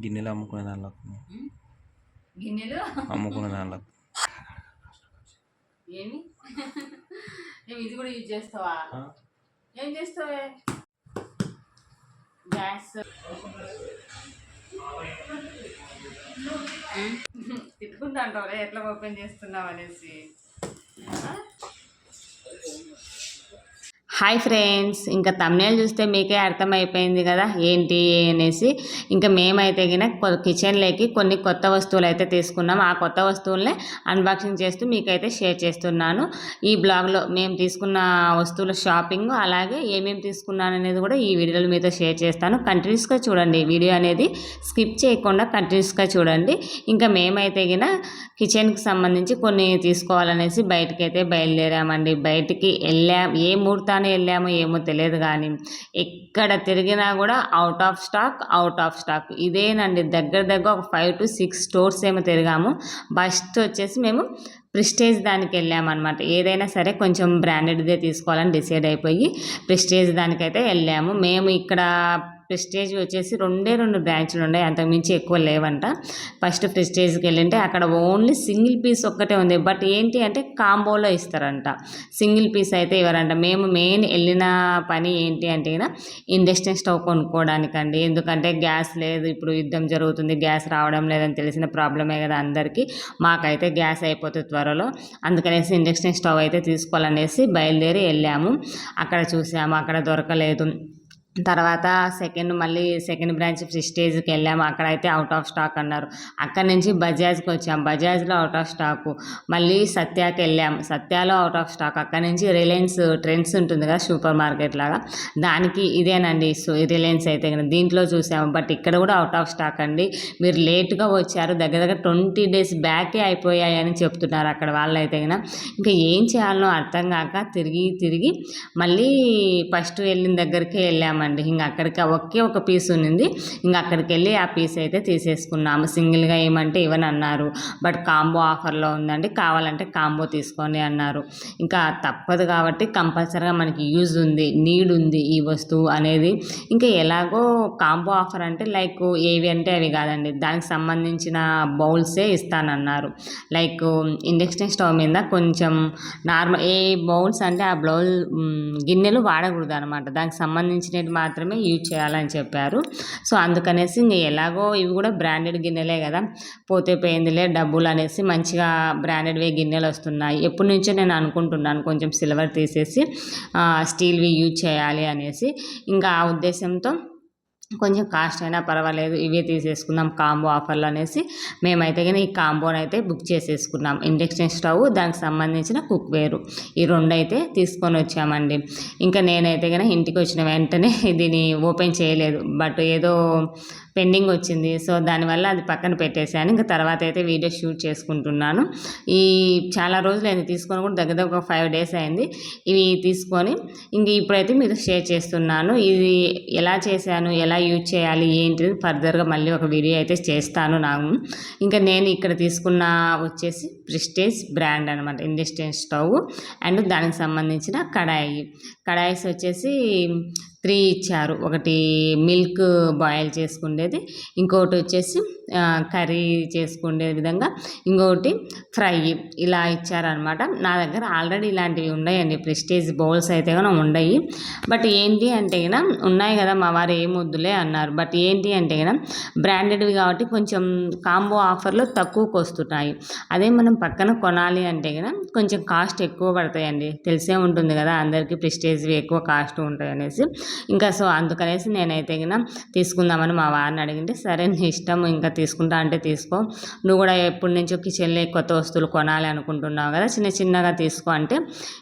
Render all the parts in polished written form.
గిన్నెలు అమ్ముకునే దానిలో గిన్నెలు అమ్ముకునే దానిలో ఏమి ఏమి ఇది కూడా యూజ్ చేస్తావా? ఏం చేస్తావే? గ్యాస్ తిట్టుకుంటా అంటావులే ఎట్లా ఓపెన్ చేస్తున్నావు అనేసి. హాయ్ ఫ్రెండ్స్, ఇంకా తమ్నేల్ చూస్తే మీకే అర్థమైపోయింది కదా ఏంటి అనేసి. ఇంకా మేమైతే గిన కిచెన్లోకి కొన్ని కొత్త వస్తువులు అయితే తీసుకున్నాం. ఆ కొత్త వస్తువులనే అన్బాక్సింగ్ చేస్తూ మీకైతే షేర్ చేస్తున్నాను. ఈ బ్లాగ్లో మేము తీసుకున్న వస్తువుల షాపింగ్, అలాగే ఏమేమి తీసుకున్నాను అనేది కూడా ఈ వీడియోలో మీతో షేర్ చేస్తాను. కంటిన్యూస్గా చూడండి, వీడియో అనేది స్కిప్ చేయకుండా కంటిన్యూస్గా చూడండి. ఇంకా మేమైతే గిన కిచెన్కి సంబంధించి కొన్ని తీసుకోవాలనేసి బయటకైతే బయలుదేరామండి. బయటికి ఏ ముహూర్తాన్ని వెళ్ళామో ఏమో తెలియదు, కానీ ఎక్కడ తిరిగినా కూడా అవుట్ ఆఫ్ స్టాక్ ఇదేనండి. దగ్గర ఒక 5 to 6 స్టోర్స్ ఏమో తిరిగాము. ఫస్ట్ వచ్చేసి మేము ప్రెస్టేజ్ దానికి వెళ్ళామన్నమాట. ఏదైనా సరే కొంచెం బ్రాండెడ్దే తీసుకోవాలని డిసైడ్ అయిపోయి ప్రెస్టేజ్ దానికైతే వెళ్ళాము. మేము ఇక్కడ ప్రెస్టేజ్ వచ్చేసి 2 బ్రాంచ్లు ఉన్నాయి, అంతకుమించి ఎక్కువ లేవంట. ఫస్ట్ ప్రెస్టేజ్కి వెళ్ళింటే అక్కడ ఓన్లీ సింగిల్ పీస్ ఒక్కటే ఉంది. బట్ ఏంటి అంటే కాంబోలో ఇస్తారంట, సింగిల్ పీస్ అయితే ఇవ్వరంట. మేము మెయిన్ వెళ్ళిన పని ఏంటి అంటే ఇండక్షన్ స్టవ్ కొనుక్కోవడానికండి. ఎందుకంటే గ్యాస్ లేదు, ఇప్పుడు యుద్ధం జరుగుతుంది, గ్యాస్ రావడం లేదని తెలిసిన ప్రాబ్లమే కదా అందరికీ. మాకైతే గ్యాస్ అయిపోతుంది త్వరలో, అందుకనేసి ఇండక్షన్ స్టవ్ అయితే తీసుకోవాలనేసి బయలుదేరి వెళ్ళాము. అక్కడ చూసాము, అక్కడ దొరకలేదు. తర్వాత మళ్ళీ సెకండ్ బ్రాంచ్ ప్రెస్టేజ్కి వెళ్ళాము. అక్కడైతే అవుట్ ఆఫ్ స్టాక్ అన్నారు. అక్కడ నుంచి బజాజ్కి వచ్చాము, బజాజ్లో అవుట్ ఆఫ్ స్టాకు. మళ్ళీ సత్యాకి వెళ్ళాము, సత్యాలో అవుట్ ఆఫ్ స్టాక్. అక్కడ నుంచి రిలయన్స్ ట్రెండ్స్ ఉంటుంది కదా, సూపర్ మార్కెట్ లాగా, దానికి ఇదేనండి. సో రిలయన్స్ అయితే దీంట్లో చూసాము, బట్ ఇక్కడ కూడా అవుట్ ఆఫ్ స్టాక్ అండి. మీరు లేట్గా వచ్చారు, దగ్గర 20 days బ్యాకే అయిపోయాయని చెప్తున్నారు అక్కడ వాళ్ళు అయితే. ఇంకా ఏం చేయాలనో అర్థం కాక తిరిగి మళ్ళీ ఫస్ట్ వెళ్ళిన దగ్గరికి వెళ్ళామండి. ఇంకా అక్కడికి ఒక పీస్ ఉన్నింది, ఇంకా అక్కడికి వెళ్ళి ఆ పీస్ అయితే తీసేసుకున్నాము. సింగిల్గా ఏమంటే ఇవని అన్నారు, బట్ కాంబో ఆఫర్లో ఉందండి, కావాలంటే కాంబో తీసుకోండి అన్నారు. ఇంకా తప్పదు కాబట్టి కంపల్సరీగా మనకి యూజ్ ఉంది, నీడ్ ఉంది ఈ వస్తువు అనేది. ఇంకా ఎలాగో కాంబో ఆఫర్ అంటే లైక్ ఏవి అంటే అవి కాదండి, దానికి సంబంధించిన బౌల్సే ఇస్తానన్నారు. లైక్ ఇండక్షన్ స్టవ్ మీద కొంచెం నార్మల్ ఏ బౌల్స్ అంటే ఆ గిన్నెలు వాడకూడదు అనమాట, దానికి సంబంధించినవి మాత్రమే యూజ్ చేయాలని చెప్పారు. సో అందుకనేసి ఇంక ఎలాగో ఇవి కూడా బ్రాండెడ్ గిన్నెలే కదా, పోతే పోయిందిలే డబ్బులు అనేసి మంచిగా బ్రాండెడ్వే గిన్నెలు వస్తున్నాయి. ఎప్పటి నుంచో నేను అనుకుంటున్నాను కొంచెం సిల్వర్ తీసేసి స్టీల్వి యూజ్ చేయాలి అనేసి. ఇంకా ఆ ఉద్దేశంతో కొంచెం కాస్ట్ అయినా పర్వాలేదు ఇవే తీసేసుకుందాం కాంబో ఆఫర్లు అనేసి మేమైతే కానీ ఈ కాంబోని అయితే బుక్ చేసేసుకున్నాం. ఇండక్షన్ స్టవ్, దానికి సంబంధించిన కుక్వేరు, ఈ 2 అయితే తీసుకొని వచ్చామండి. ఇంకా నేనైతే కానీ ఇంటికి వచ్చిన వెంటనే దీన్ని ఓపెన్ చేయలేదు, బట్ ఏదో పెండింగ్ వచ్చింది, సో దానివల్ల అది పక్కన పెట్టేశాను. ఇంకా తర్వాత అయితే వీడియో షూట్ చేసుకుంటున్నాను. ఈ చాలా రోజులు అయింది తీసుకొని, కూడా దగ్గర ఒక 5 days అయింది ఇవి తీసుకొని. ఇంక ఇప్పుడైతే మీతో షేర్ చేస్తున్నాను, ఇది ఎలా చేశాను, ఎలా యూజ్ చేయాలి ఏంటిది ఫర్దర్గా మళ్ళీ ఒక వీడియో అయితే చేస్తాను నాకు. ఇంకా నేను ఇక్కడ తీసుకున్న వచ్చేసి ప్రెస్టేజ్ బ్రాండ్ అనమాట ఇండక్షన్ స్టవ్, అండ్ దానికి సంబంధించిన కడాయిస్ వచ్చేసి 3 ఇచ్చారు. ఒకటి మిల్క్ బాయిల్ చేసుకునేది, ఇంకొకటి వచ్చేసి కర్రీ చేసుకునే విధంగా, ఇంకొకటి ఫ్రై, ఇలా ఇచ్చారనమాట. నా దగ్గర ఆల్రెడీ ఇలాంటివి ఉన్నాయండి, ప్రెస్టేజ్ బౌల్స్ అయితే కూడా ఉన్నాయి. బట్ ఏంటి అంటే ఉన్నాయి కదా, మా వారు ఏం వద్దులే అన్నారు. బట్ ఏంటి అంటే బ్రాండెడ్వి కాబట్టి కొంచెం కాంబో ఆఫర్లో తక్కువకు వస్తున్నాయి. అదే మనం పక్కన కొనాలి అంటే కొంచెం కాస్ట్ ఎక్కువ పడతాయండి, తెలిసే ఉంటుంది కదా అందరికీ ప్రెస్టేజ్వి ఎక్కువ కాస్ట్ ఉంటాయి అనేసి. ఇంకా సో అందుకనేసి నేనైతే తీసుకుందామని మా వారిని అడిగింటే, సరే నీ ఇష్టం, ఇంకా తీసుకుంటా అంటే తీసుకో, నువ్వు కూడా ఎప్పటి నుంచో కిచెన్లో కొత్త వస్తువులు కొనాలి అనుకుంటున్నావు కదా, చిన్నగా తీసుకో అంటే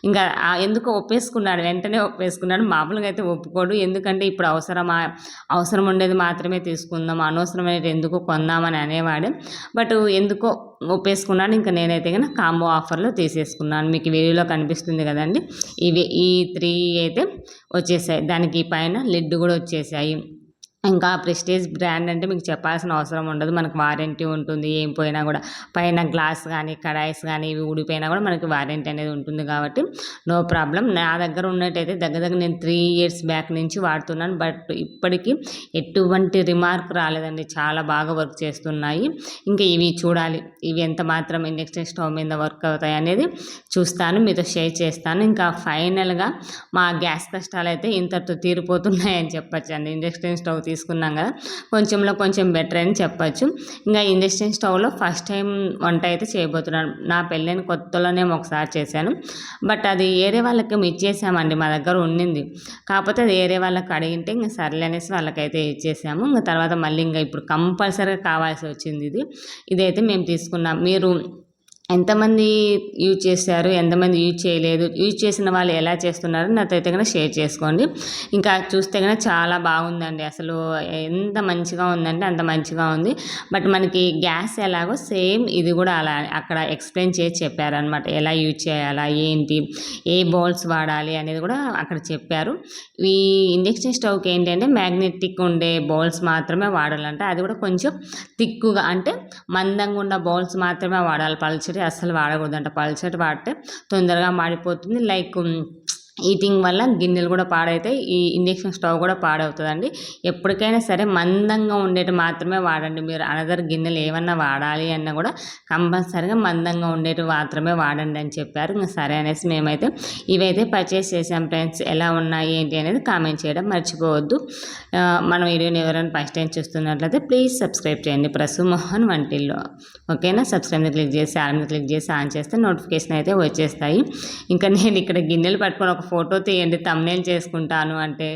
ఇంకా ఎందుకో ఒప్పేసుకున్నాడు, వెంటనే ఒప్పేసుకున్నాడు. మామూలుగా అయితే ఒప్పుకోడు, ఎందుకంటే ఇప్పుడు అవసరం ఉండేది మాత్రమే తీసుకుందాం, అనవసరమైనది ఎందుకు కొందామని అనేవాడు. బట్ ఎందుకో ఒప్పేసుకున్నాను. ఇంకా నేనైతే కాంబో ఆఫర్లో తీసేసుకున్నాను. మీకు వీడియోలో కనిపిస్తుంది కదండి, ఈ 3 అయితే వచ్చేసాయి. దానికి పైన లిడ్ కూడా వచ్చేసాయి. ఇంకా ప్రెస్టీజ్ బ్రాండ్ అంటే మీకు చెప్పాల్సిన అవసరం ఉండదు. మనకు వారంటీ ఉంటుంది. ఏం పోయినా కూడా పైన గ్లాస్ కానీ కడాయిస్ కానీ ఇవి ఊడిపోయినా కూడా మనకి వారంటీ అనేది ఉంటుంది కాబట్టి నో ప్రాబ్లం. నా దగ్గర ఉన్నట్టయితే దగ్గర నేను 3 ఇయర్స్ బ్యాక్ నుంచి వాడుతున్నాను. బట్ ఇప్పటికీ ఎటువంటి రిమార్క్ రాలేదండి. చాలా బాగా వర్క్ చేస్తున్నాయి. ఇంకా ఇవి చూడాలి, ఇవి ఎంత మాత్రం ఇండక్షన్ స్టవ్ మీద వర్క్ అవుతాయి అనేది చూస్తాను, మీతో షేర్ చేస్తాను. ఇంకా ఫైనల్గా మా గ్యాస్ కష్టాలు అయితే ఇంతటితో తీరిపోతున్నాయని చెప్పచ్చు అండి. ఇండక్షన్ స్టవ్ తీసుకున్నాం కదా, కొంచెంలో కొంచెం బెటర్ అని చెప్పచ్చు. ఇంకా ఇండక్షన్ స్టవ్లో ఫస్ట్ టైం వంట అయితే చేయబోతున్నాను. నా పెళ్ళైన కొత్తలోనే ఒకసారి చేశాను. బట్ అది వేరే వాళ్ళకి ఇచ్చేసామండి, మా దగ్గర ఉండింది. కాకపోతే అది వేరే వాళ్ళకి అడిగింటే ఇంకా సర్లే అనేసి వాళ్ళకైతే ఇచ్చేసాము. ఇంకా తర్వాత మళ్ళీ ఇంకా ఇప్పుడు కంపల్సరీగా కావాల్సి వచ్చింది ఇదైతే మేము తీసుకున్నాం. మీరు ఎంతమంది యూజ్ చేశారు, ఎంతమంది యూజ్ చేయలేదు, యూజ్ చేసిన వాళ్ళు ఎలా చేస్తున్నారు నాతో అయితే కనుక షేర్ చేసుకోండి. ఇంకా చూస్తే కనుక చాలా బాగుందండి. అసలు ఎంత మంచిగా ఉందంటే అంత మంచిగా ఉంది. బట్ మనకి గ్యాస్ ఎలాగో సేమ్ ఇది కూడా అలా అక్కడ ఎక్స్ప్లెయిన్ చేసి చెప్పారనమాట. ఎలా యూజ్ చేయాలా, ఏంటి, ఏ బౌల్స్ వాడాలి అనేది కూడా అక్కడ చెప్పారు. ఈ ఇండక్షన్ స్టవ్కి ఏంటంటే మ్యాగ్నెటిక్ ఉండే బౌల్స్ మాత్రమే వాడాలంట. అది కూడా కొంచెం తిక్కుగా అంటే మందంగా ఉన్న బౌల్స్ మాత్రమే వాడాలి. పల్చడి అస్సలు వాడకూడదంట. పల్చటి వాడితే తొందరగా మాడిపోతుంది. లైక్ హీటింగ్ వల్ల గిన్నెలు కూడా పాడవుతాయి. ఈ ఇండక్షన్ స్టవ్ కూడా పాడవుతుందండి. ఎప్పటికైనా సరే మందంగా ఉండేటి మాత్రమే వాడండి. మీరు అనదర్ గిన్నెలు ఏమన్నా వాడాలి అన్నా కూడా కంపల్సరీగా మందంగా ఉండేటి మాత్రమే వాడండి అని చెప్పారు. ఇంకా సరే అనేసి మేమైతే ఇవైతే పర్చేస్ చేసాం ఫ్రెండ్స్. ఎలా ఉన్నాయి ఏంటి అనేది కామెంట్ చేయడం మర్చిపోవద్దు. మన వీడియోని ఎవరైనా ఫస్ట్ టైం చూస్తున్నట్లయితే ప్లీజ్ సబ్స్క్రైబ్ చేయండి. ప్రసు మోహన్ వంటిల్లో ఓకేనా. సబ్స్క్రైబ్ క్లిక్ చేసి ఆల్ క్లిక్ చేసి ఆన్ చేస్తే నోటిఫికేషన్ అయితే వచ్చేస్తాయి. ఇంకా నేను ఇక్కడ గిన్నెలు పట్టుకొని ఒక ఫోటో తీయండి తమ్నేల్ చేసుకుంటాను అంటే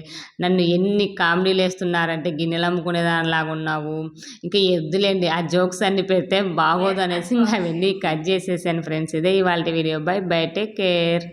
నన్ను ఎన్ని కామెడీలు వేస్తున్నారంటే గిన్నెలు అమ్ముకునే దానిలాగా ఉన్నావు, ఇంకా ఎద్దులేండి ఆ జోక్స్ అన్ని పెడితే బాగోదు అనేసి ఇంకా వెళ్ళి కట్ చేసేసాను ఫ్రెండ్స్. ఇదే ఇవాళ video. By by, take care.